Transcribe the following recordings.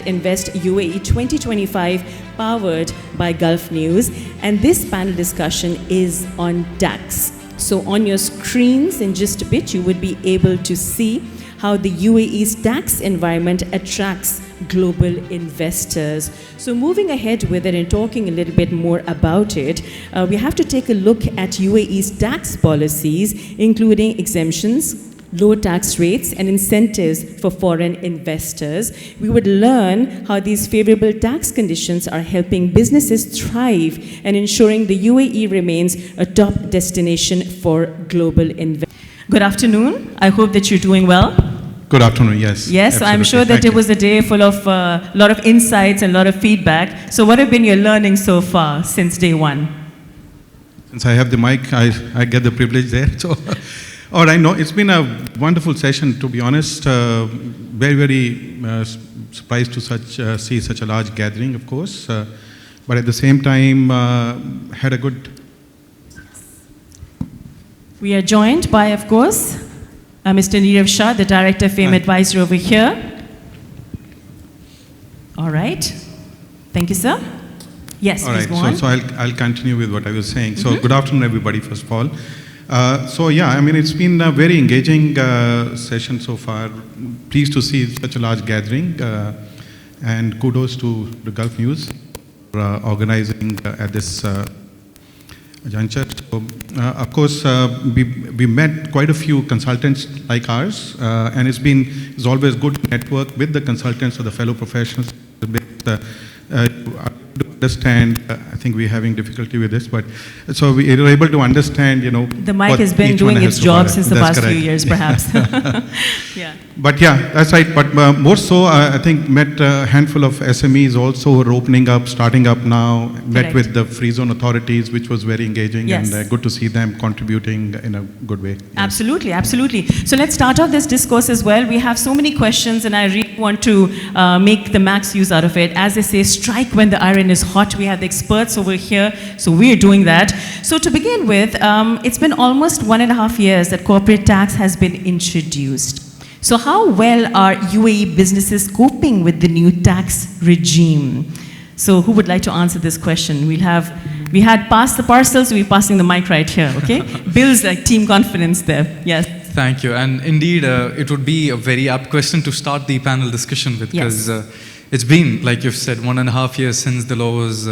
Invest UAE 2025 powered by Gulf News, and this panel discussion is on tax. So on your screens in just a bit you would be able to see how the UAE's tax environment attracts global investors. So moving ahead with it and talking a little bit more about it, we have to take a look at UAE's tax policies, including exemptions, low tax rates and incentives for foreign investors. We would learn how these favorable tax conditions are helping businesses thrive and ensuring the UAE remains a top destination for global investors. Good afternoon. I hope that you're doing well. Good afternoon, yes. Yes, absolutely. I'm sure that it was a day full of a lot of insights and a lot of feedback. So what have been your learnings so far since day one? Since I have the mic, I get the privilege there. So, all right, no, it's been a wonderful session, to be honest. Very, very surprised to see such a large gathering, of course. But at the same time, had a good... We are joined by, of course, Mr. Nirav Shah, the Director of Fame Advisor over here. All right. Thank you, sir. Yes, all please right, go on. So I'll continue with what I was saying. So good afternoon, everybody, first of all. So yeah, I mean, it's been a very engaging session so far. Pleased to see such a large gathering. And kudos to the Gulf News for organizing at this juncture. So, of course, we met quite a few consultants like ours, and it's always good to network with the consultants or the fellow professionals to understand. I think we're having difficulty with this, but so we are able to understand, you know. The mic has been doing its job since the past few years, perhaps. Yeah. But yeah, that's right. But more so, I think met a handful of SMEs also who are opening up, starting up now. Met with the free zone authorities, which was very engaging, yes. And good to see them contributing in a good way. Yes. Absolutely, absolutely. So let's start off this discourse as well. We have so many questions, and I really want to make the max use out of it. As they say, strike when the iron is hot. We have the experts over here, so we're doing that. So to begin with, it's been almost 1.5 years that corporate tax has been introduced. So how well are UAE businesses coping with the new tax regime? So who would like to answer this question? We had passed the parcels, we're passing the mic right here, okay? Builds like team confidence there, yes. Thank you, and indeed it would be a very apt question to start the panel discussion with, because it's been, like you've said, 1.5 years since the law was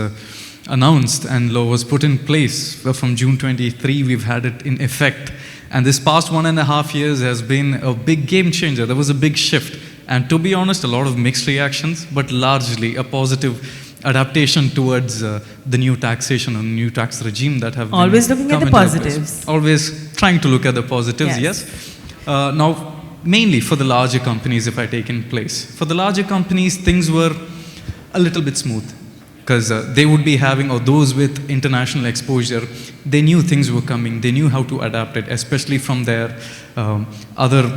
announced and law was put in place. From June 23, we've had it in effect. And this past 1.5 years has been a big game changer. There was a big shift. And to be honest, a lot of mixed reactions, but largely a positive adaptation towards the new taxation and new tax regime that have always looking at the positives. Always trying to look at the positives, yes. Now, mainly for the larger companies, if I take in place. For the larger companies, things were a little bit smooth, because they would be having, or those with international exposure, they knew things were coming, they knew how to adapt it, especially from their other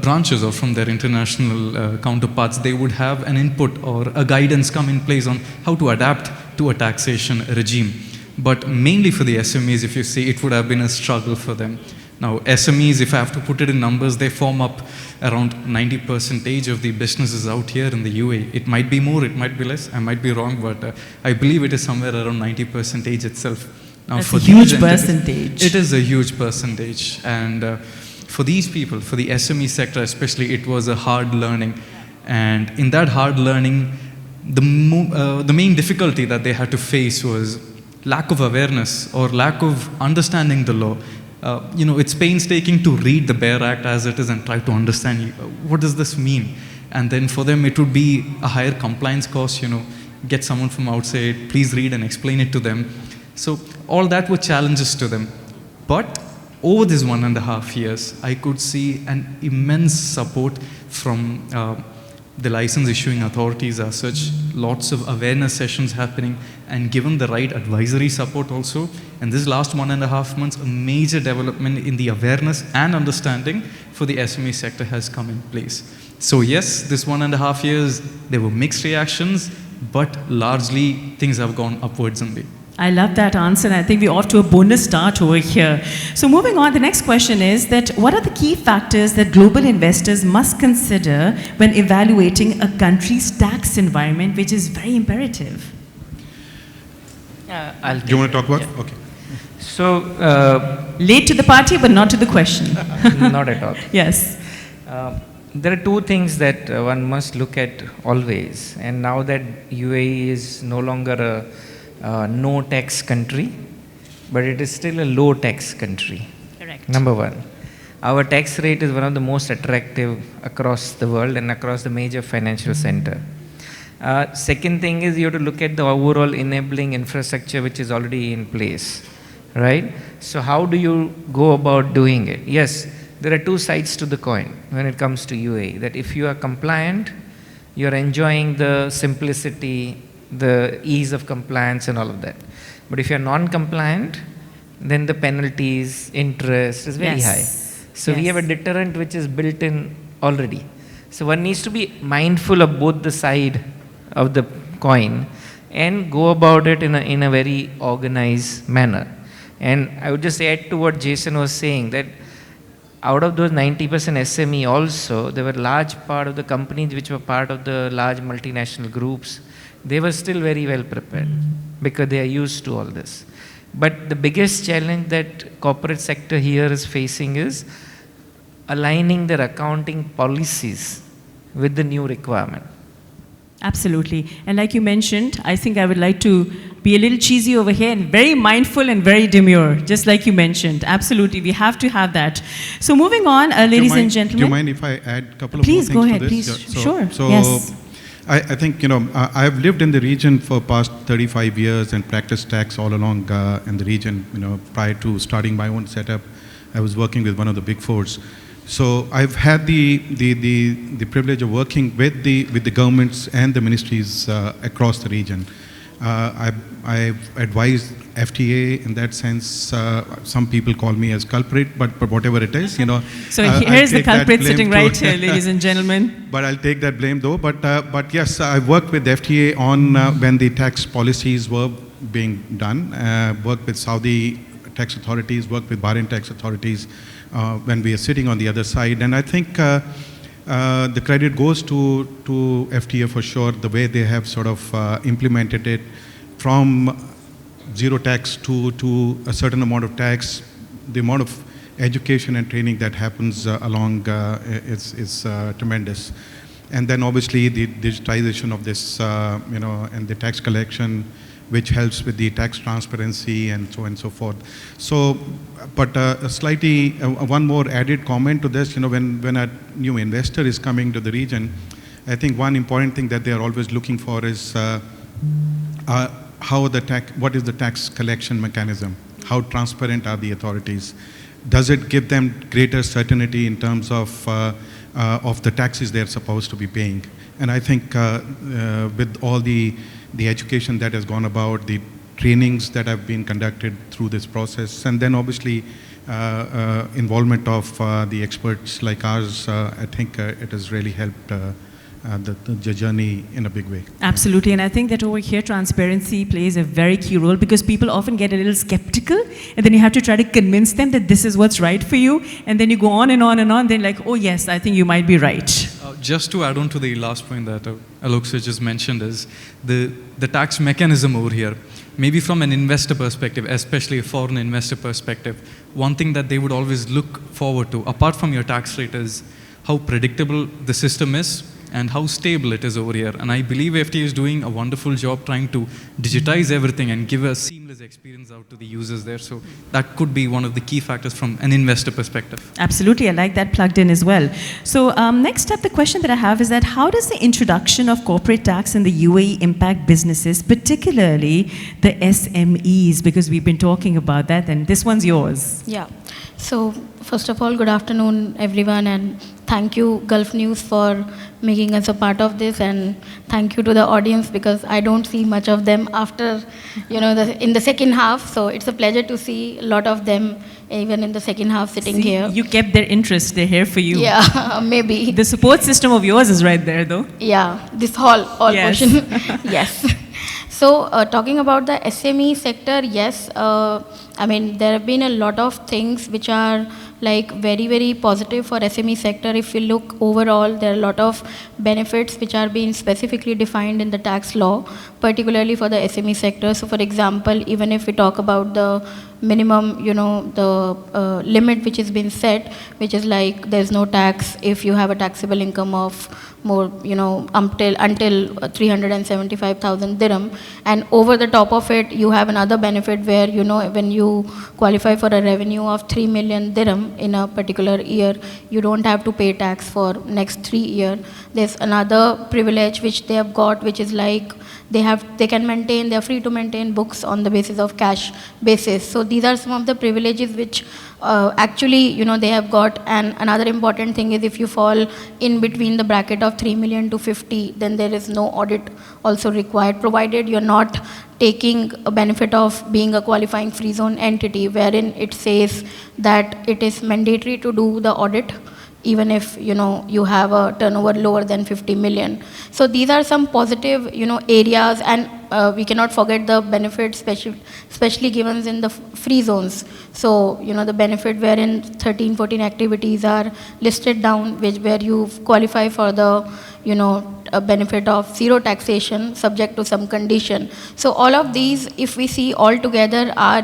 branches or from their international counterparts. They would have an input or a guidance come in place on how to adapt to a taxation regime. But mainly for the SMEs, if you see, it would have been a struggle for them. Now, SMEs, if I have to put it in numbers, they form up around 90% of the businesses out here in the UAE. It might be more, it might be less, I might be wrong, but I believe it is somewhere around 90% itself. Now, that's a huge percentage. It is a huge percentage. And for these people, for the SME sector especially, it was a hard learning. And in that hard learning, the main difficulty that they had to face was lack of awareness or lack of understanding the law. You know, it's painstaking to read the bare act as it is and try to understand what does this mean. And then for them, it would be a higher compliance cost, you know, get someone from outside, please read and explain it to them. So all that were challenges to them. But over this 1.5 years, I could see an immense support from the license issuing authorities as such, lots of awareness sessions happening, and given the right advisory support also. And this last 1.5 months, a major development in the awareness and understanding for the SME sector has come in place. So yes, this 1.5 years, there were mixed reactions, but largely things have gone upwards only. I love that answer, and I think we're off to a bonus start over here. So moving on, the next question is that what are the key factors that global investors must consider when evaluating a country's tax environment, which is very imperative? Do you want to talk about? Yeah. Okay. So, Late to the party, but not to the question. not at all. Yes. There are two things that one must look at always. And now that UAE is no longer a no tax country, but it is still a low tax country. Correct. Number one. Our tax rate is one of the most attractive across the world and across the major financial center. Second thing is you have to look at the overall enabling infrastructure which is already in place, right? So how do you go about doing it? Yes, there are two sides to the coin when it comes to UAE, that if you are compliant, you are enjoying the simplicity, the ease of compliance and all of that. But if you are non-compliant, then the penalties, interest is very high. So we have a deterrent which is built in already. So one needs to be mindful of both the side of the coin and go about it in a very organized manner. And I would just add to what Jaison was saying, that out of those 90% SME also, there were large part of the companies which were part of the large multinational groups. They were still very well prepared because they are used to all this. But the biggest challenge that corporate sector here is facing is aligning their accounting policies with the new requirement. Absolutely. And like you mentioned, I think I would like to be a little cheesy over here and very mindful and very demure, just like you mentioned. Absolutely. We have to have that. So moving on, ladies and gentlemen. Do you mind if I add a couple of Please more things go ahead, to this? please. Sure. So Yes. I think, I've lived in the region for past 35 years and practiced tax all along in the region. Prior to starting my own setup, I was working with one of the big fours. So I've had the privilege of working with the governments and the ministries across the region. I've advised FTA in that sense. Some people call me as culprit, but whatever it is, So here's the culprit sitting right here, ladies and gentlemen. But I'll take that blame though. But yes, I worked with FTA on when the tax policies were being done. Worked with Saudi tax authorities, worked with Bahrain tax authorities when we are sitting on the other side. And I think the credit goes to FTA for sure, the way they have sort of implemented it from zero tax to a certain amount of tax. The amount of education and training that happens along is tremendous. And then obviously the digitization of this, and the tax collection, which helps with the tax transparency and so on and so forth. So, but slightly, one more added comment to this, when a new investor is coming to the region, I think one important thing that they are always looking for is what is the tax collection mechanism? How transparent are the authorities? Does it give them greater certainty in terms of the taxes they're supposed to be paying? And I think with all the education that has gone about, the trainings that have been conducted through this process, and then obviously involvement of the experts like ours, I think it has really helped the journey in a big way. Absolutely, and I think that over here transparency plays a very key role, because people often get a little skeptical, and then you have to try to convince them that this is what's right for you, and then you go on and on and on, then like, oh yes, I think you might be right. Just to add on to the last point that Alok sir just mentioned is the tax mechanism over here. Maybe from an investor perspective, especially a foreign investor perspective, one thing that they would always look forward to, apart from your tax rate, is how predictable the system is and how stable it is over here. And I believe FTA is doing a wonderful job trying to digitize everything and give a seamless experience out to the users there. So that could be one of the key factors from an investor perspective. Absolutely, I like that plugged in as well. So next up, the question that I have is that how does the introduction of corporate tax in the UAE impact businesses, particularly the SMEs, because we've been talking about that, and this one's yours. Yeah. So first of all, good afternoon, everyone, and thank you, Gulf News, for making us a part of this, and thank you to the audience, because I don't see much of them after, in the second half. So it's a pleasure to see a lot of them even in the second half sitting here. You kept their interest. They're here for you. Yeah, maybe. The support system of yours is right there, though. Yeah, this hall yes. portion. Yes. So talking about the SME sector, yes, I mean, there have been a lot of things which are like very, very positive for SME sector. If you look overall, there are a lot of benefits which are being specifically defined in the tax law, particularly for the SME sector. So for example, even if we talk about the minimum, the limit which has been set, which is like there's no tax if you have a taxable income of more, until 375,000 dirham, and over the top of it, you have another benefit where, when you qualify for a revenue of 3 million dirham in a particular year, you don't have to pay tax for next 3 years. There's another privilege which they have got, which is like they're free to maintain books on the basis of cash basis. So these are some of the privileges which actually, they have got. And another important thing is if you fall in between the bracket of 3 million to 50, then there is no audit also required, provided you're not taking a benefit of being a qualifying free zone entity, wherein it says that it is mandatory to do the audit even if you have a turnover lower than 50 million. So these are some positive areas, and we cannot forget the benefits, especially given in the free zones. So the benefit wherein 13-14 activities are listed down, where you qualify for the a benefit of zero taxation subject to some condition. So all of these, if we see all together, are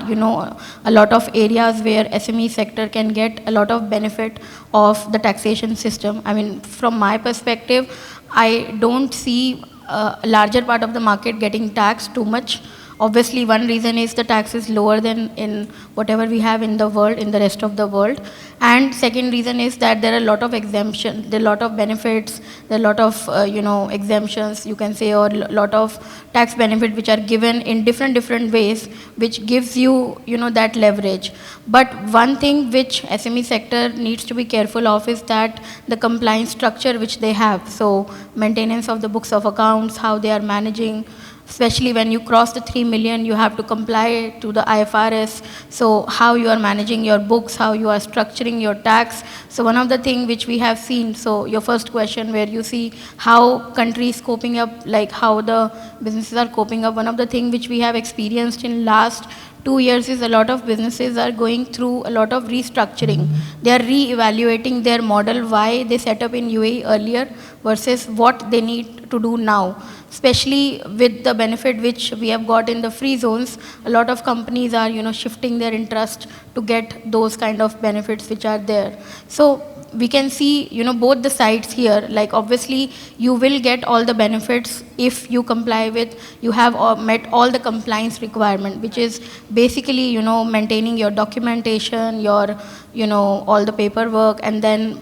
a lot of areas where SME sector can get a lot of benefit of the taxation system. I mean, from my perspective, I don't see a larger part of the market getting taxed too much. Obviously, one reason is the tax is lower than in whatever we have in the world, in the rest of the world. And second reason is that there are a lot of exemptions, there are a lot of benefits, there are a lot of, exemptions, you can say, or a lot of tax benefit which are given in different ways, which gives you, that leverage. But one thing which SME sector needs to be careful of is that the compliance structure which they have. So maintenance of the books of accounts, how they are managing, especially when you cross the 3 million, you have to comply to the IFRS. So how you are managing your books, how you are structuring your tax. So one of the things which we have seen, so your first question where you see how countries coping up, like how the businesses are coping up, one of the things which we have experienced in last 2 years is a lot of businesses are going through a lot of restructuring. They are re-evaluating their model, why they set up in UAE earlier versus what they need to do now. Especially with the benefit which we have got in the free zones, a lot of companies are, shifting their interest to get those kind of benefits which are there. So we can see, both the sides here. Like obviously, you will get all the benefits if you comply with, you have met all the compliance requirement, which is basically, maintaining your documentation, your, all the paperwork, and then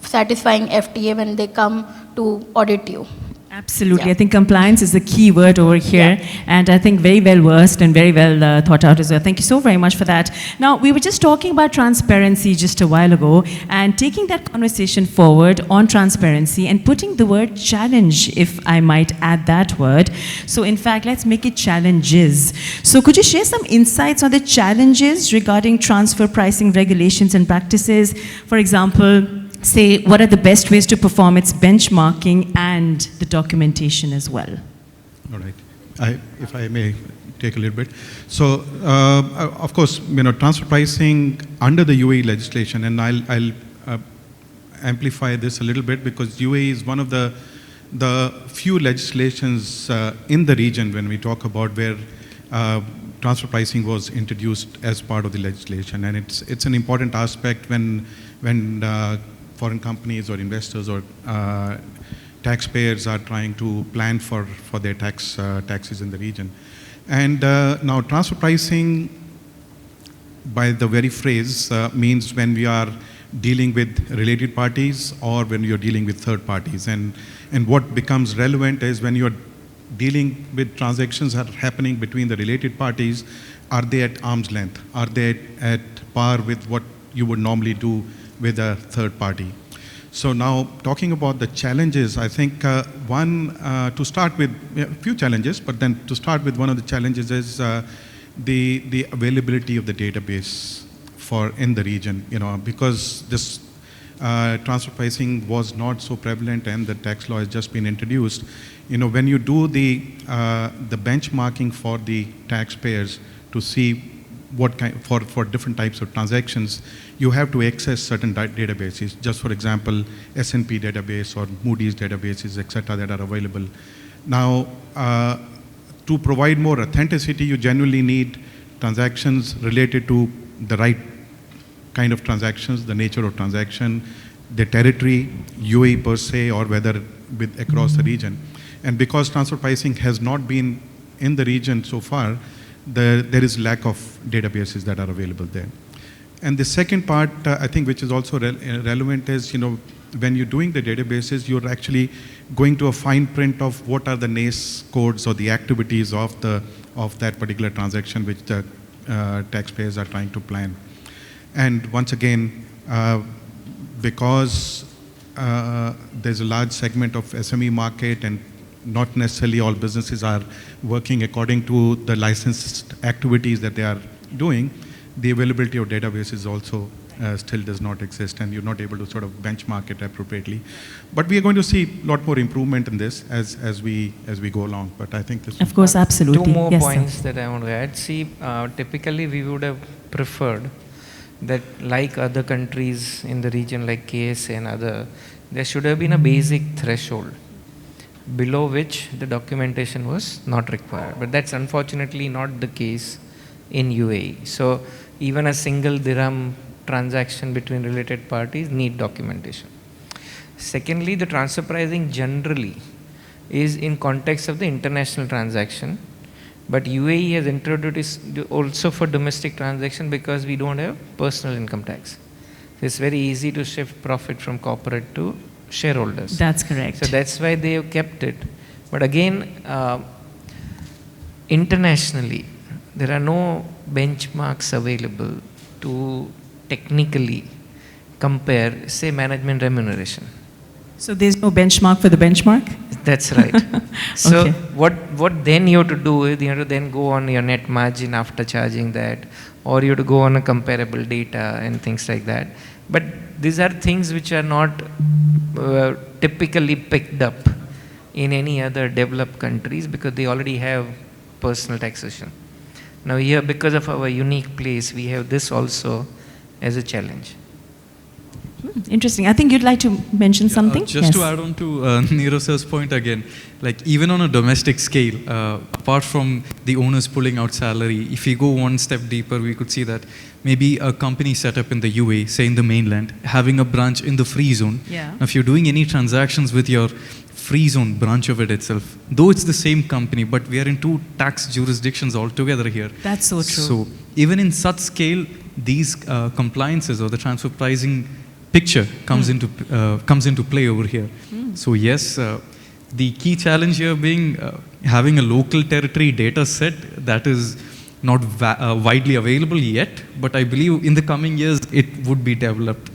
satisfying FTA when they come to audit you. Absolutely. Yeah. I think compliance is the key word over here, and I think very well versed and very well thought out as well. Thank you so very much for that. Now, we were just talking about transparency just a while ago, and taking that conversation forward on transparency and putting the word challenge, if I might add that word. So in fact, let's make it challenges. So could you share some insights on the challenges regarding transfer pricing regulations and practices? For example, say, what are the best ways to perform its benchmarking and the documentation as well? All right. If I may take a little bit. So, of course, transfer pricing under the UAE legislation, and I'll amplify this a little bit because UAE is one of the few legislations in the region when we talk about where transfer pricing was introduced as part of the legislation, and it's an important aspect when foreign companies or investors or taxpayers are trying to plan for their taxes in the region. And now transfer pricing, by the very phrase, means when we are dealing with related parties or when you're dealing with third parties. And what becomes relevant is when you're dealing with transactions that are happening between the related parties, are they at arm's length? Are they at par with what you would normally do with a third party? So now talking about the challenges, I think to start with, a few challenges, but then to start with, one of the challenges is the availability of the database in the region, because this transfer pricing was not so prevalent and the tax law has just been introduced, when you do the benchmarking for the taxpayers to see what kind for different types of transactions, you have to access certain databases. Just for example, S&P database or Moody's databases, etc., that are available. Now, to provide more authenticity, you generally need transactions related to the right kind of transactions, the nature of transaction, the territory, UAE per se, or whether across the region. And because transfer pricing has not been in the region so far, there is lack of databases that are available there. And the second part, I think, which is also relevant is, when you're doing the databases, you're actually going to a fine print of what are the NACE codes or the activities of that particular transaction which the taxpayers are trying to plan. And once again, because there's a large segment of SME market and not necessarily all businesses are working according to the licensed activities that they are doing, the availability of databases also still does not exist, and you're not able to sort of benchmark it appropriately. But we are going to see a lot more improvement in this as we go along. But I think this, of course, absolutely. Two more yes, points sir. that I want to add. See, typically we would have preferred that, like other countries in the region like KSA and other, there should have been a basic threshold below which the documentation was not required. But that's unfortunately not the case in UAE. So even a single dirham transaction between related parties need documentation. Secondly, the transfer pricing generally is in context of the international transaction, but UAE has introduced also for domestic transaction because we don't have personal income tax. So it's very easy to shift profit from corporate to shareholders. That's correct. So that's why they have kept it. But again, internationally, there are no benchmarks available to technically compare, say, management remuneration. So there's no benchmark for the benchmark? That's right. So Okay. what then you have to do is you have to then go on your net margin after charging that, or you have to go on a comparable data and things like that. But these are things which are not typically picked up in any other developed countries because they already have personal taxation. Now here, because of our unique place, we have this also as a challenge. Interesting. I think you'd like to mention something? Just Yes. to add on to Nirav sir's point again, like even on a domestic scale, apart from the owners pulling out salary, if we go one step deeper, we could see that maybe a company set up in the UAE, say in the mainland, having a branch in the free zone. Yeah. Now, if you're doing any transactions with your free zone branch of it itself, though it's the same company, but we are in two tax jurisdictions altogether here. That's so true. So even in such scale, these compliances or the transfer pricing picture comes into play over here. So yes, the key challenge here being having a local territory data set that is not widely available yet, but I believe in the coming years it would be developed.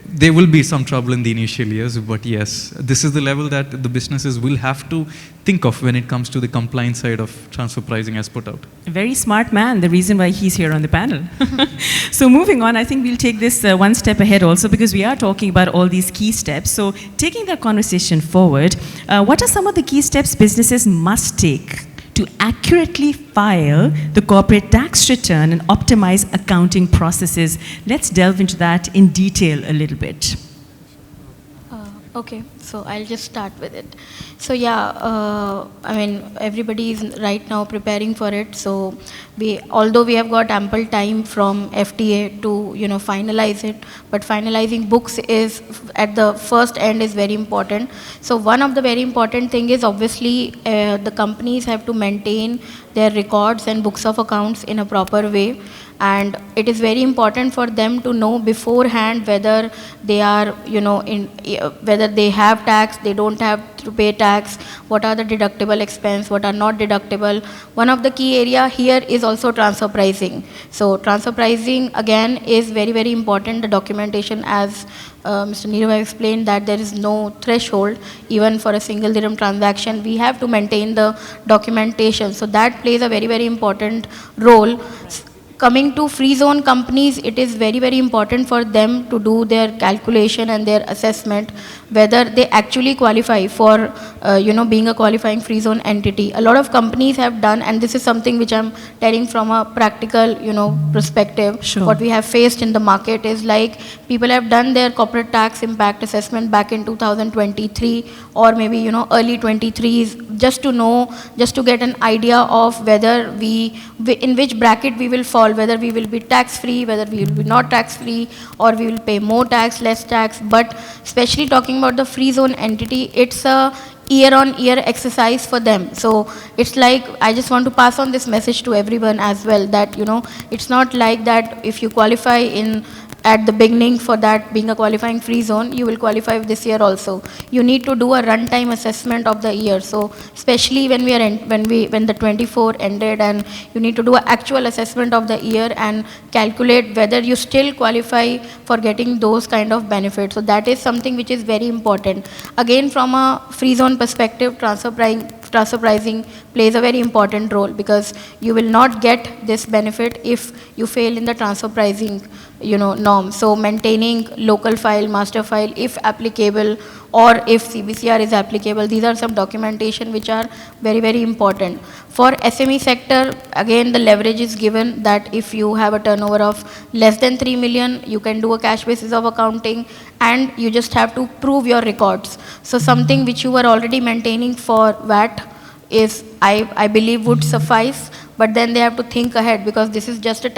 There will be some trouble in the initial years, but yes, this is the level that the businesses will have to think of when it comes to the compliance side of transfer pricing as put out. A very smart man, the reason why he's here on the panel. So moving on, I think we'll take this one step ahead also because we are talking about all these key steps. So taking that conversation forward, what are some of the key steps businesses must take to accurately file the corporate tax return and optimize accounting processes? Let's delve into that in detail a little bit. Okay, so I'll just start with it. So yeah, I mean, everybody is right now preparing for it. So although we have got ample time from FTA to, finalize it, but finalizing books is at the first end is very important. So one of the very important thing is obviously the companies have to maintain their records and books of accounts in a proper way. And it is very important for them to know beforehand whether they are, whether they have tax, they don't have to pay tax, what are the deductible expense, what are not deductible. One of the key area here is also transfer pricing. So transfer pricing again is very, very important. The documentation, as Mr. Nirav explained, that there is no threshold even for a single dirham transaction. We have to maintain the documentation. So that plays a very, very important role. coming to free zone companies, it is very, very important for them to do their calculation and their assessment whether they actually qualify for, being a qualifying free zone entity. A lot of companies have done, and this is something which I'm telling from a practical, perspective. Sure. What we have faced in the market is like people have done their corporate tax impact assessment back in 2023 or maybe, early 23s, just to know, just to get an idea of whether in which bracket we will fall, whether we will be tax-free, whether we will be not tax-free, or we will pay more tax, less tax. But especially talking about the free zone entity, it's a year-on-year exercise for them. So it's like, I just want to pass on this message to everyone as well, that, it's not like that if you qualify at the beginning for that being a qualifying free zone, you will qualify this year also. You need to do a runtime assessment of the year. So especially when when the 24 ended, and you need to do an actual assessment of the year and calculate whether you still qualify for getting those kind of benefits. So that is something which is very important. Again, from a free zone perspective, transfer pricing plays a very important role, because you will not get this benefit if you fail in the transfer pricing norm. So maintaining local file, master file if applicable, or if CBCR is applicable, these are some documentation which are very, very important. For SME sector, again, the leverage is given that if you have a turnover of less than 3 million, you can do a cash basis of accounting, and you just have to prove your records. So something which you were already maintaining for VAT is, I believe, would suffice. But then they have to think ahead, because this is just a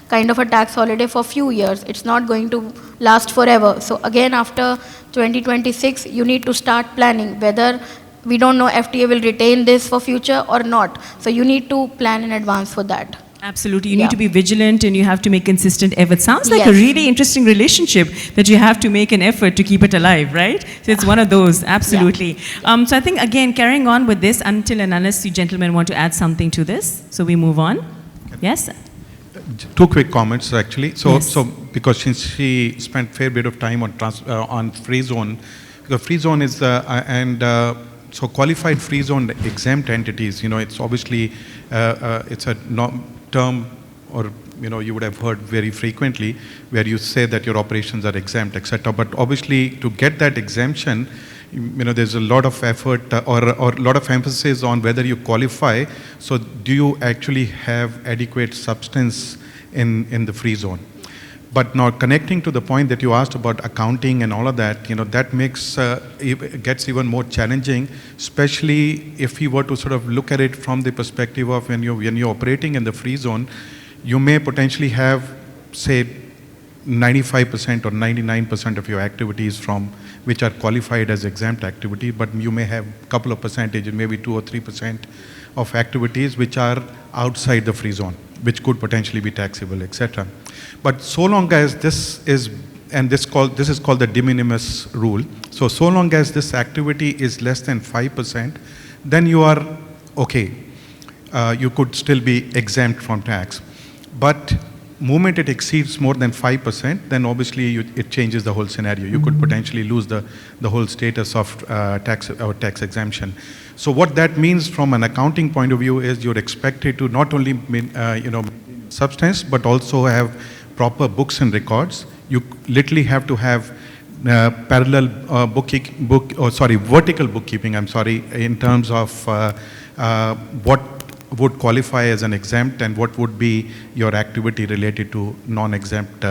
kind of a tax holiday for few years. It's not going to last forever. So again, after 2026, you need to start planning whether, we don't know, FTA will retain this for future or not. So you need to plan in advance for that. Absolutely. You need to be vigilant, and you have to make consistent effort. Sounds like Yes. a really interesting relationship that you have to make an effort to keep it alive, right? So it's one of those, absolutely. So I think, again, carrying on with this, until and unless you gentlemen want to add something to this, so we move on. Yes? Two quick comments, actually. So, Yes. because since she spent fair bit of time on free zone, because free zone is so qualified free zone exempt entities. It's obviously it's a term, or you would have heard very frequently, where you say that your operations are exempt, etc. But obviously, to get that exemption, there's a lot of effort or a lot of emphasis on whether you qualify. So do you actually have adequate substance in the free zone? But now, connecting to the point that you asked about accounting and all of that, that makes it gets even more challenging, especially if you were to sort of look at it from the perspective of when you're operating in the free zone, you may potentially have, say, 95% or 99% of your activities which are qualified as exempt activity, but you may have a couple of percentage, maybe 2 or 3% of activities which are outside the free zone, which could potentially be taxable, etc. But so long as this is, and this is called the de minimis rule. So long as this activity is less than 5%, then you are okay. You could still be exempt from tax. But moment it exceeds more than 5%, then obviously it changes the whole scenario. You could potentially lose the whole status of tax exemption. So what that means from an accounting point of view is you're expected to not only substance, but also have proper books and records. You literally have to have parallel vertical bookkeeping, in terms of what would qualify as an exempt and what would be your activity related to non-exempt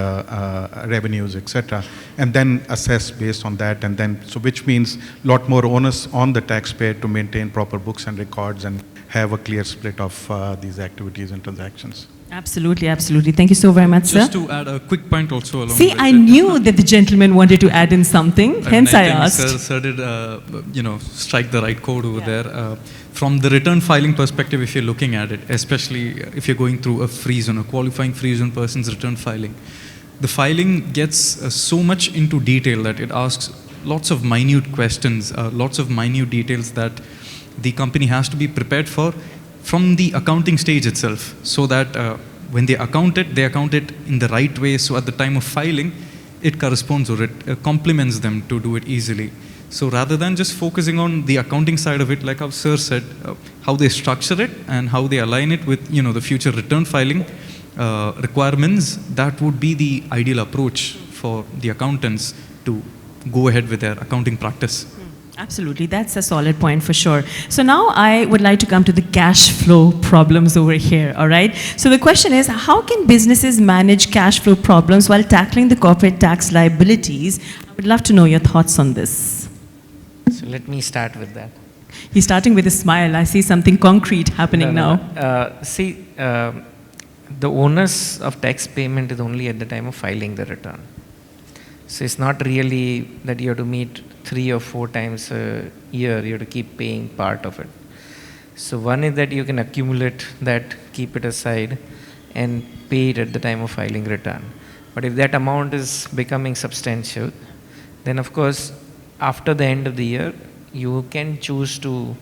revenues, etc. And then assess based on that, and then, so which means a lot more onus on the taxpayer to maintain proper books and records and have a clear split of these activities and transactions. Absolutely, absolutely. Thank you so very much, sir. Just to add a quick point also along See, with I it. knew that the gentleman wanted to add in something, hence I think asked. Sir did, strike the right chord over there. From the return filing perspective, if you're looking at it, especially if you're going through a free zone, a qualifying free zone person's return filing, the filing gets so much into detail that it asks lots of minute questions, lots of minute details that the company has to be prepared for from the accounting stage itself, so that when they account it in the right way, so at the time of filing, it corresponds or it complements them to do it easily. So rather than just focusing on the accounting side of it, like our sir said, how they structure it and how they align it with the future return filing, requirements, that would be the ideal approach for the accountants to go ahead with their accounting practice. Absolutely, that's a solid point for sure. So now I would like to come to the cash flow problems over here, all right? So the question is, how can businesses manage cash flow problems while tackling the corporate tax liabilities? I would love to know your thoughts on this. So let me start with that. He's starting with a smile. I see something concrete happening now. The onus of tax payment is only at the time of filing the return. So it's not really that you have to meet 3 or 4 times a year, you have to keep paying part of it. So one is that you can accumulate that, keep it aside, and pay it at the time of filing return. But if that amount is becoming substantial, then of course, after the end of the year, you can choose to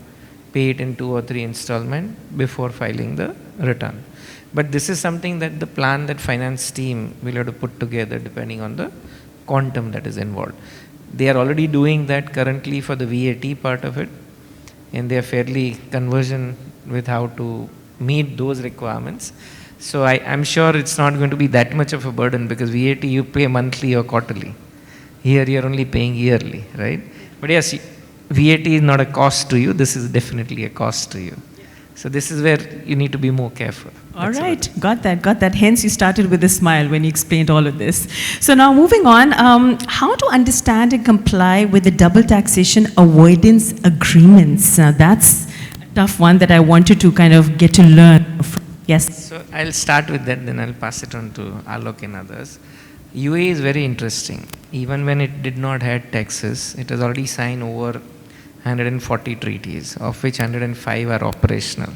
pay it in 2 or 3 installments before filing the return. But this is something that the plan that finance team will have to put together depending on the quantum that is involved. They are already doing that currently for the VAT part of it, and they are fairly conversant with how to meet those requirements. So I'm sure it's not going to be that much of a burden, because VAT you pay monthly or quarterly. Here you're only paying yearly, right? But yes, VAT is not a cost to you, this is definitely a cost to you. So this is where you need to be more careful. All right, got that. Hence you started with a smile when you explained all of this. So now moving on, how to understand and comply with the double taxation avoidance agreements. That's a tough one that I wanted to kind of get to learn from. Yes. So I'll start with that, then I'll pass it on to Alok and others. UAE is very interesting. Even when it did not have taxes, it has already signed over 140 treaties, of which 105 are operational.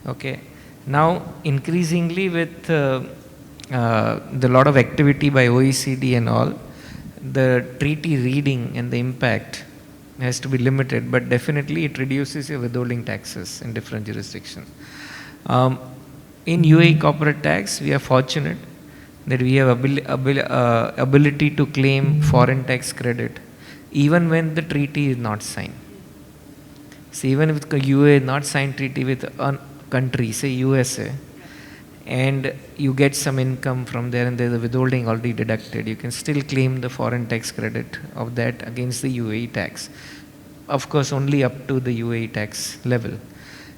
Okay. Now, increasingly with the lot of activity by OECD and all, the treaty reading and the impact has to be limited, but definitely it reduces your withholding taxes in different jurisdictions. In UAE corporate tax, we are fortunate that we have ability to claim foreign tax credit even when the treaty is not signed. So even if UAE not signed treaty with a country, say USA, and you get some income from there and there's a withholding already deducted, you can still claim the foreign tax credit of that against the UAE tax. Of course, only up to the UAE tax level.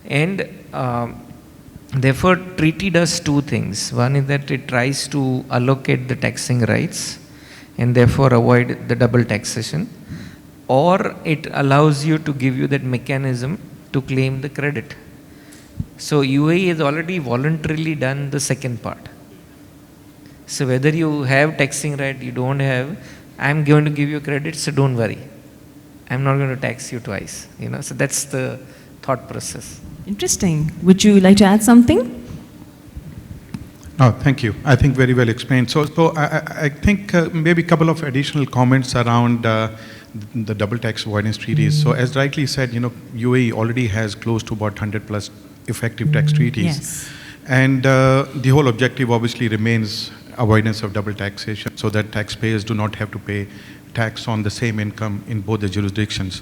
And therefore, treaty does 2 things. One is that it tries to allocate the taxing rights and therefore avoid the double taxation, or it allows you to give you that mechanism to claim the credit. So UAE has already voluntarily done the second part. So whether you have taxing right, you don't have, I'm going to give you credit, so don't worry. I'm not going to tax you twice. So that's the thought process. Interesting. Would you like to add something? No, thank you. I think very well explained. So I think maybe a couple of additional comments around the double tax avoidance treaties. So as rightly said, UAE already has close to about 100 plus effective tax treaties. Yes. And the whole objective obviously remains avoidance of double taxation, so that taxpayers do not have to pay tax on the same income in both the jurisdictions.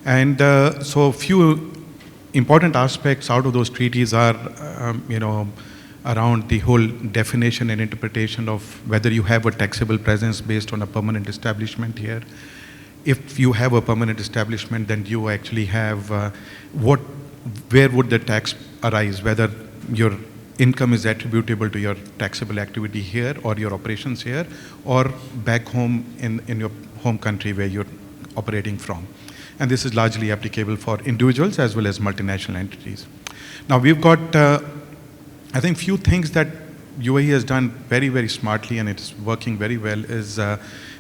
And so few important aspects out of those treaties are, around the whole definition and interpretation of whether you have a taxable presence based on a permanent establishment here. If you have a permanent establishment, then you actually have where would the tax arise, whether your income is attributable to your taxable activity here or your operations here, or back home in your home country where you're operating from. And this is largely applicable for individuals as well as multinational entities. Now we've got, I think, few things that UAE has done very, very smartly, and it's working very well, is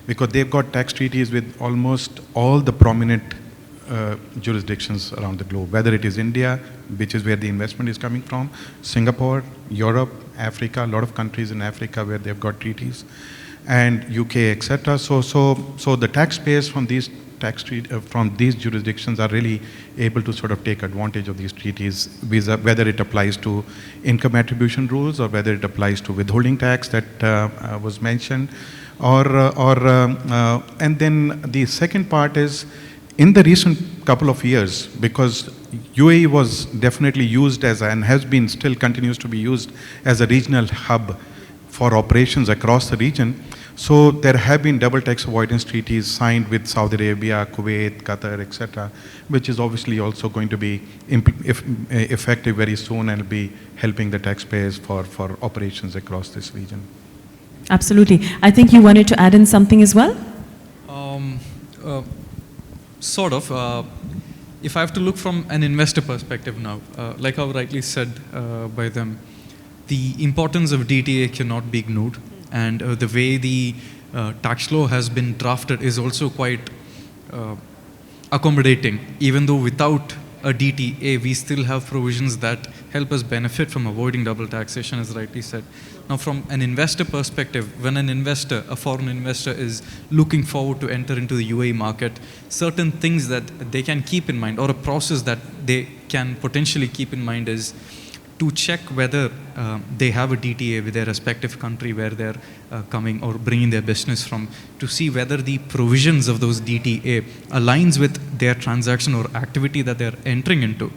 because they've got tax treaties with almost all the prominent jurisdictions around the globe, whether it is India, which is where the investment is coming from, Singapore, Europe, Africa, a lot of countries in Africa where they've got treaties, and UK, etc. So the taxpayers from these from these jurisdictions are really able to sort of take advantage of these treaties, whether it applies to income attribution rules or whether it applies to withholding tax that was mentioned, and then the second part is, in the recent couple of years, because UAE was definitely used as, and has been, still continues to be used as a regional hub for operations across the region. So there have been double tax avoidance treaties signed with Saudi Arabia, Kuwait, Qatar, etc., which is obviously also going to be effective very soon and will be helping the taxpayers for operations across this region. Absolutely. I think you wanted to add in something as well? Sort of. If I have to look from an investor perspective now, like how rightly said by them, the importance of DTA cannot be ignored, and the way the tax law has been drafted is also quite accommodating. Even though without a DTA, we still have provisions that help us benefit from avoiding double taxation, as rightly said. Now, from an investor perspective, when an investor, a foreign investor, is looking forward to enter into the UAE market, certain things that they can keep in mind, or a process that they can potentially keep in mind, is to check whether they have a DTA with their respective country where they're coming or bringing their business from, to see whether the provisions of those DTA aligns with their transaction or activity that they're entering into.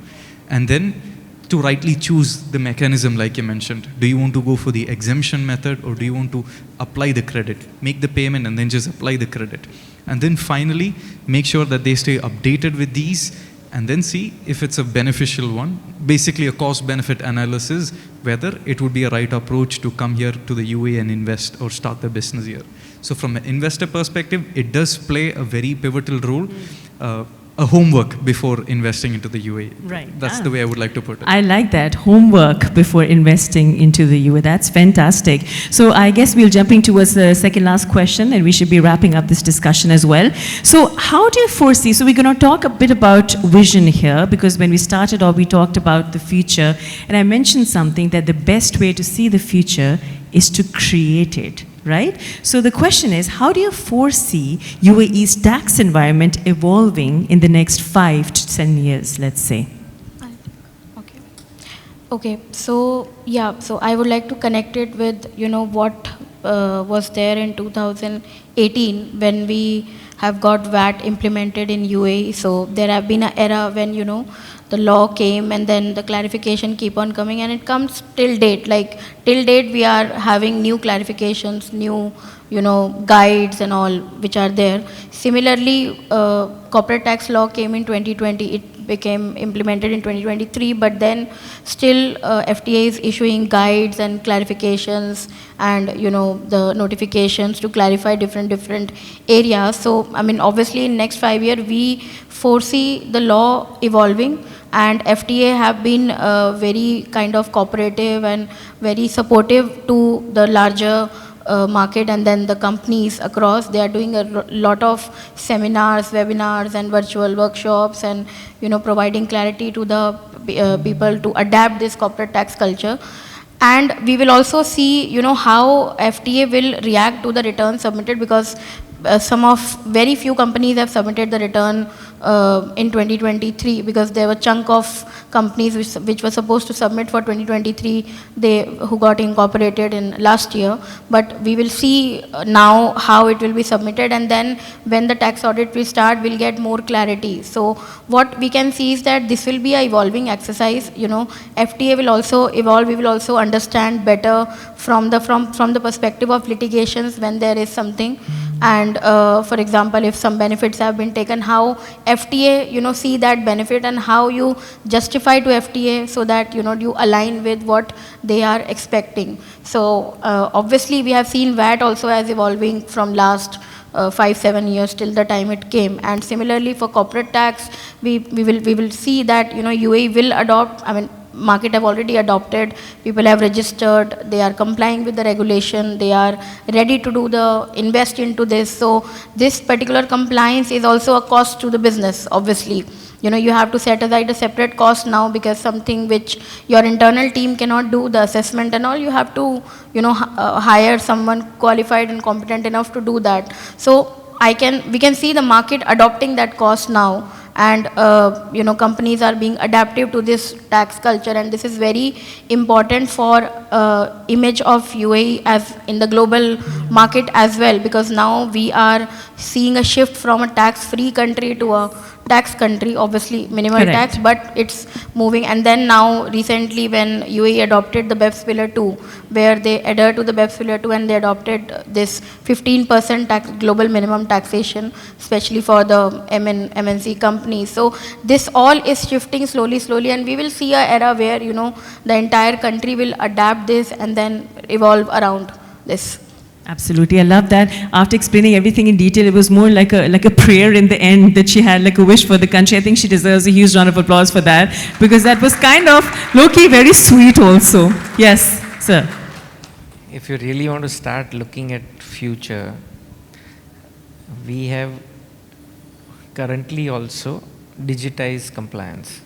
And then to rightly choose the mechanism, like you mentioned. Do you want to go for the exemption method, or do you want to apply the credit, make the payment and then just apply the credit? And then finally, make sure that they stay updated with these, and then see if it's a beneficial one. Basically a cost-benefit analysis, whether it would be a right approach to come here to the UAE and invest or start their business here. So from an investor perspective, it does play a very pivotal role, a homework before investing into the UAE. Right. That's the way I would like to put it. I like that, homework before investing into the UAE. That's fantastic. So I guess we'll jumping towards the second last question, and we should be wrapping up this discussion as well. So how do you foresee, so we're going to talk a bit about vision here, because when we started off, we talked about the future, and I mentioned something that the best way to see the future is to create it. Right? So the question is, how do you foresee UAE's tax environment evolving in the next 5 to 10 years, let's say? Okay, so yeah, so I would like to connect it with, what was there in 2018 when we have got VAT implemented in UAE. So there have been an era when, the law came, and then the clarification keep on coming, and it comes till date. Like till date, we are having new clarifications, new, guides and all which are there. Similarly, corporate tax law came in 2020. It became implemented in 2023, but then still FTA is issuing guides and clarifications and, the notifications to clarify different areas. So, I mean, obviously in next 5 years, we foresee the law evolving, and FTA have been very kind of cooperative and very supportive to the larger market, and then the companies across. They are doing a lot of seminars, webinars and virtual workshops, and providing clarity to the people to adapt this corporate tax culture. And we will also see how FTA will react to the return submitted, because very few companies have submitted the return in 2023, because there were chunk of companies which were supposed to submit for 2023, who got incorporated in last year. But we will see now how it will be submitted, and then when the tax audit will start, we'll get more clarity. So what we can see is that this will be an evolving exercise. FTA will also evolve. We will also understand better from the perspective of litigations when there is something. And for example, if some benefits have been taken, how FTA, see that benefit, and how you justify to FTA so that, you align with what they are expecting. So obviously we have seen VAT also as evolving from last 5-7 years till the time it came. And similarly for corporate tax, we will see that, UAE will adopt, market have already adopted, people have registered, they are complying with the regulation, they are ready to invest into this. So this particular compliance is also a cost to the business, obviously. You have to set aside a separate cost now, because something which your internal team cannot do, the assessment and all, you have to, hire someone qualified and competent enough to do that. So we can see the market adopting that cost now. And companies are being adaptive to this tax culture, and this is very important for image of UAE as in the global market as well, because now we are seeing a shift from a tax-free country to tax country, obviously minimal Correct. tax, but it's moving. And then now recently when UAE adopted the BEPS Pillar 2, where they adhere to the BEPS Pillar 2 and they adopted this 15% tax, global minimum taxation, especially for the MNC companies. So this all is shifting slowly, and we will see an era where, you know, the entire country will adapt this and then evolve around this. Absolutely, I love that. After explaining everything in detail, it was more like a prayer in the end that she had, like a wish for the country. I think she deserves a huge round of applause for that, because that was kind of low-key very sweet also. Yes, sir. If you really want to start looking at future, we have currently also digitized compliance.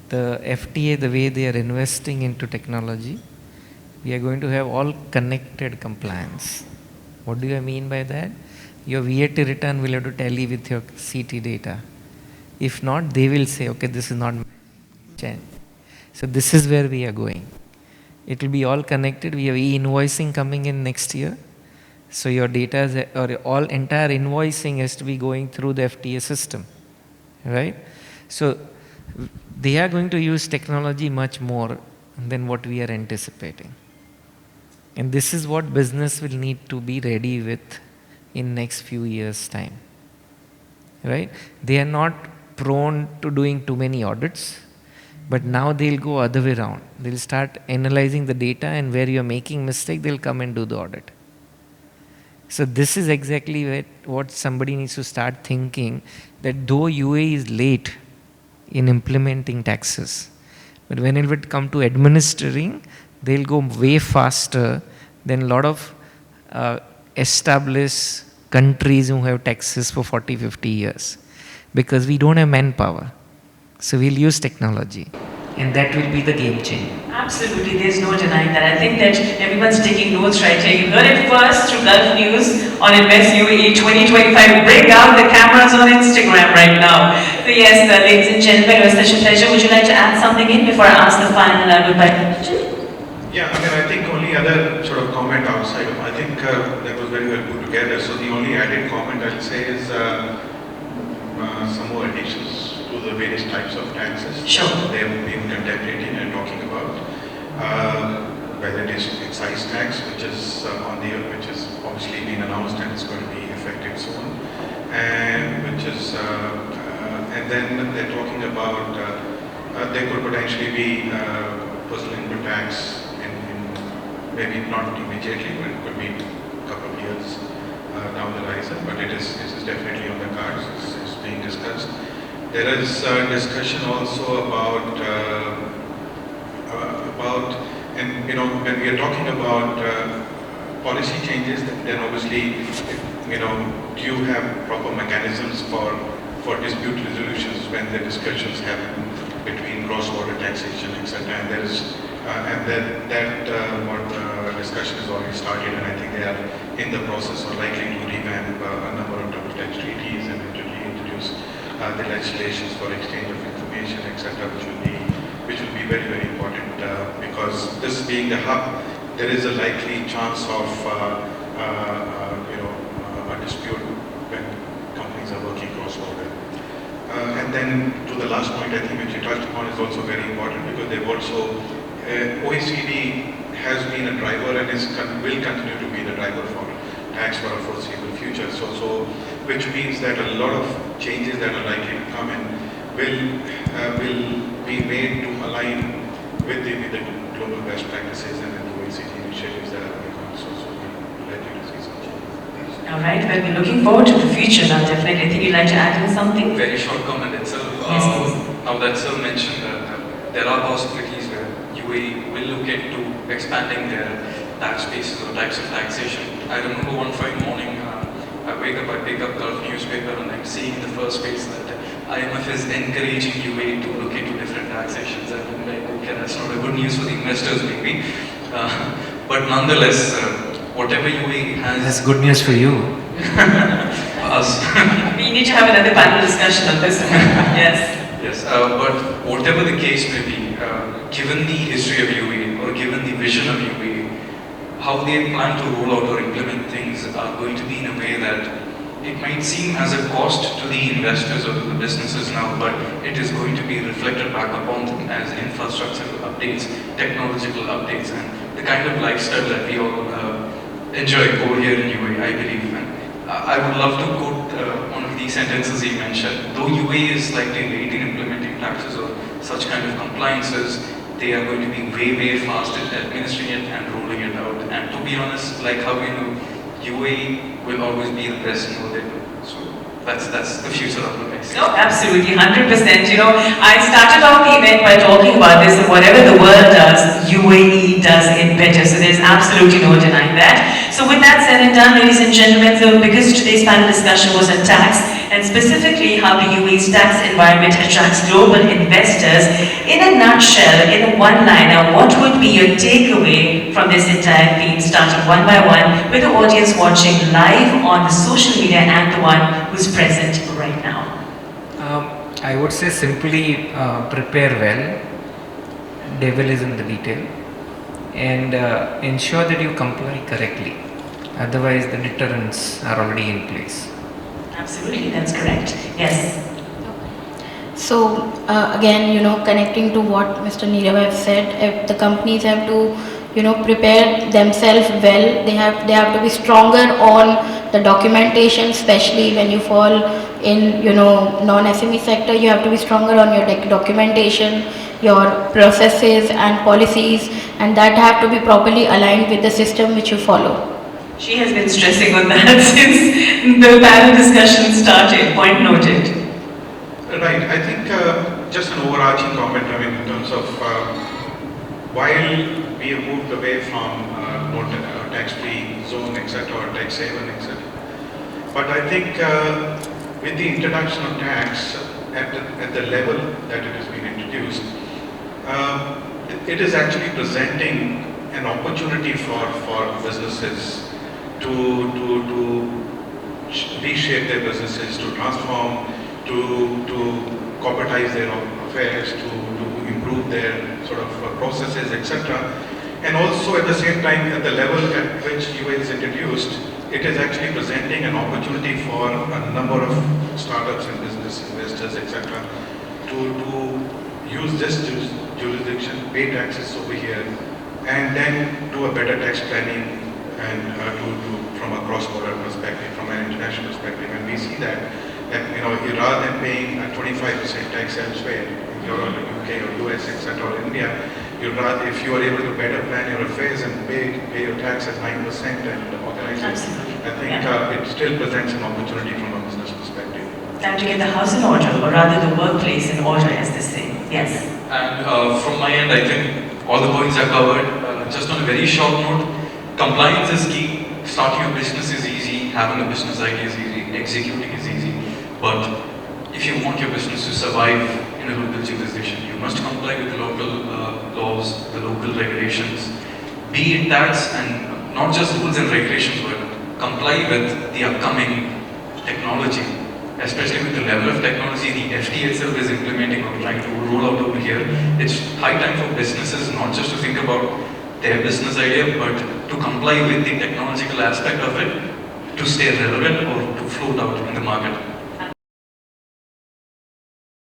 The FTA, the way they are investing into technology, we are going to have all connected compliance. What do I mean by that? Your VAT return will have to tally with your CT data. If not, they will say, okay, this is not change. So this is where we are going. It will be all connected. We have e-invoicing coming in next year. So your data, or all entire invoicing has to be going through the FTA system, right? So they are going to use technology much more than what we are anticipating. And this is what business will need to be ready with in next few years' time, right? They are not prone to doing too many audits, but now they'll go other way around. They'll start analyzing the data, and where you're making mistake, they'll come and do the audit. So this is exactly what somebody needs to start thinking, that though UAE is late in implementing taxes, but when it would come to administering, they'll go way faster than a lot of established countries who have taxes for 40, 50 years. Because we don't have manpower. So we'll use technology. And that will be the game changer. Absolutely, there's no denying that. I think that everyone's taking notes right here. You heard it first through Gulf News on Invest UAE 2025. Bring out the cameras on Instagram right now. So yes, ladies and gentlemen, it was such a pleasure. Would you like to add something in before I ask the final goodbye question? Yeah, I mean, I think only other sort of comment outside of, I think that was very well put together. So the only added comment I'll say is some more additions to the various types of taxes. Sure. They have been contemplating and talking about, whether it is excise tax, which is which has obviously been announced and is going to be effective soon, and which is, and then they're talking about there could potentially be personal income tax in maybe not immediately, but it could be a couple of years down the horizon. But it is definitely on the cards. It's being discussed. There is discussion also about and you know, when we are talking about policy changes, then obviously, you know, do you have proper mechanisms for dispute resolutions when the discussions happen between cross-border taxation, etc. And there is discussion has already started, and I think they are in the process or likely to revamp a number of double tax treaties and introduce the legislations for exchange of information, etc., which will be very, very important because this being the hub, there is a likely chance of a dispute when companies are working cross-border. And then to the last point, I think which you touched upon is also very important because they've also OECD has been a driver and will continue to be the driver for tax for a foreseeable future. So which means that a lot of changes that are likely to come in will be made to align with the global best practices and the OECD initiatives that are going on. So we're likely to see some changes. All right, well, we're looking forward to the future now, definitely. I think you'd like to add in something? Very short comment itself. Yes, please. Now that Sir mentioned that there are possibilities where UAE will look into expanding their tax bases or types of taxation. I remember one fine morning, I wake up, I pick up Gulf newspaper and I'm seeing in the first page that IMF is encouraging UAE to look into different taxations. And I'm like, okay, that's not a good news for the investors maybe. But nonetheless, whatever UAE has... That's good news for you. Us. We need to have another panel discussion on this. Yes. Yes, but whatever the case may be, given the history of UAE or given the vision of UAE, how they plan to roll out or implement things are going to be in a way that it might seem as a cost to the investors or to the businesses now, but it is going to be reflected back upon them as infrastructural updates, technological updates, and the kind of lifestyle that we all enjoy over here in UAE, I believe. And I would love to quote one of these sentences he mentioned. Though UAE is slightly late in implementing taxes or such kind of compliances, they are going to be way, way fast in administering it and rolling it out. And to be honest, like how we know, UAE will always be the best in what they do. So that's the future of the next. No, absolutely, 100%. You know, I started off the event by talking about this, and whatever the world does, UAE does it better. So there's absolutely no denying that. So with that said and done, ladies and gentlemen, so because today's panel discussion was on tax, and specifically how the UAE's tax environment attracts global investors, in a nutshell, in a one-liner, what would be your takeaway from this entire theme, starting one by one, with the audience watching live on the social media and the one who's present right now? I would say simply prepare well. Devil is in the detail, and ensure that you comply correctly. Otherwise, the deterrents are already in place. Absolutely, that's correct. Yes. So again, you know, connecting to what Mr. Nirav has said, the companies have to, you know, prepare themselves well. They have to be stronger on the documentation, especially when you fall in, you know, non-SME sector. You have to be stronger on your documentation, your processes and policies, and that have to be properly aligned with the system which you follow. She has been stressing on that since the panel discussion started. Point noted. Right. I think just an overarching comment, I mean, in terms of while we have moved away from no tax-free zone, etc., or tax haven, etc., but I think with the introduction of tax at the level that it has been introduced, it is actually presenting an opportunity for businesses to reshape their businesses, to transform, to corporatize their affairs, to improve their sort of processes, etc. And also at the same time, at the level at which UAE is introduced, it is actually presenting an opportunity for a number of startups and business investors, etc. to use this jurisdiction, pay taxes over here, and then do a better tax planning and from a cross-border perspective, from an international perspective. And we see that you know, rather than paying a 25% tax elsewhere, in Europe, UK or US, etc., or India, rather, if you are able to better plan your affairs and pay your tax at 9% and organize it, I think it still presents an opportunity from a business perspective. Time to get the house in order, or rather the workplace in order, as they say. Yes. And from my end, I think all the points are covered. Just on a very short note, compliance is key. Starting a business is easy, having a business idea is easy, executing is easy. But if you want your business to survive in a local jurisdiction, you must comply with the local laws, the local regulations, be it tax and not just rules and regulations, but comply with the upcoming technology, especially with the level of technology the FT itself is implementing or trying to roll out over here. It's high time for businesses not just to think about their business idea, but to comply with the technological aspect of it, to stay relevant or to float out in the market.